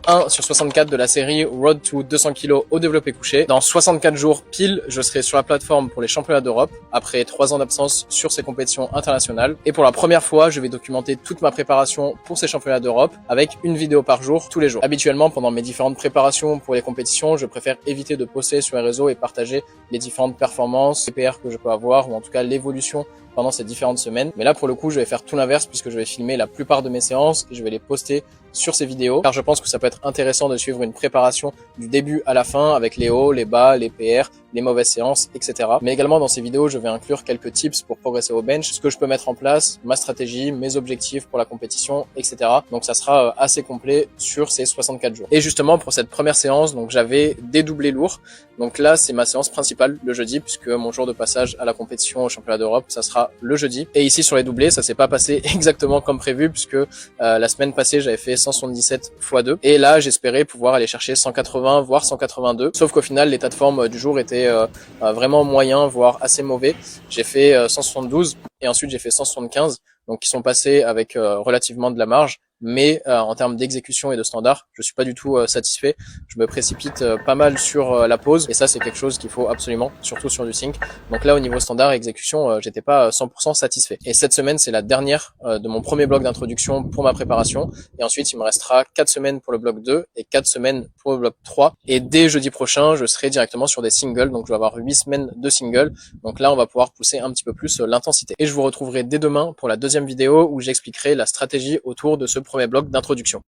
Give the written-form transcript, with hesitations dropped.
1 sur 64 de la série Road to 200 kg au développé couché. Dans 64 jours pile, je serai sur la plateforme pour les championnats d'Europe après 3 ans d'absence sur ces compétitions internationales. Et pour la première fois, je vais documenter toute ma préparation pour ces championnats d'Europe avec une vidéo par jour, tous les jours. Habituellement, pendant mes différentes préparations pour les compétitions, je préfère éviter de poster sur les réseaux et partager les différentes performances, les PR que je peux avoir, ou en tout cas l'évolution pendant ces différentes semaines. Mais là, pour le coup, je vais faire tout l'inverse puisque je vais filmer la plupart de mes séances et je vais les poster sur ces vidéos, car je pense que ça peut être intéressant de suivre une préparation du début à la fin avec les hauts, les bas, les PR, les mauvaises séances, etc. Mais également dans ces vidéos, je vais inclure quelques tips pour progresser au bench, ce que je peux mettre en place, ma stratégie, mes objectifs pour la compétition, etc. Donc ça sera assez complet sur ces 64 jours. Et justement, pour cette première séance, donc j'avais des doublés lourds. Donc là, c'est ma séance principale le jeudi, puisque mon jour de passage à la compétition au championnat d'Europe, ça sera le jeudi. Et ici sur les doublés, ça s'est pas passé exactement comme prévu, puisque la semaine passée, j'avais fait 177 x 2. Et là, j'espérais pouvoir aller chercher 180, voire 182. Sauf qu'au final, l'état de forme du jour était vraiment moyen, voire assez mauvais. J'ai fait 172 et ensuite j'ai fait 175, donc qui sont passés avec relativement de la marge. Mais en termes d'exécution et de standard, je suis pas du tout satisfait. Je me précipite pas mal sur la pause et ça c'est quelque chose qu'il faut absolument, surtout sur du sync. Donc là au niveau standard et exécution, j'étais pas 100% satisfait. Et cette semaine c'est la dernière de mon premier bloc d'introduction pour ma préparation. Et ensuite il me restera 4 semaines pour le bloc 2 et 4 semaines pour le bloc 3. Et dès jeudi prochain, je serai directement sur des singles. Donc je vais avoir 8 semaines de singles. Donc là on va pouvoir pousser un petit peu plus l'intensité. Et je vous retrouverai dès demain pour la deuxième vidéo où j'expliquerai la stratégie autour de ce premier bloc d'introduction.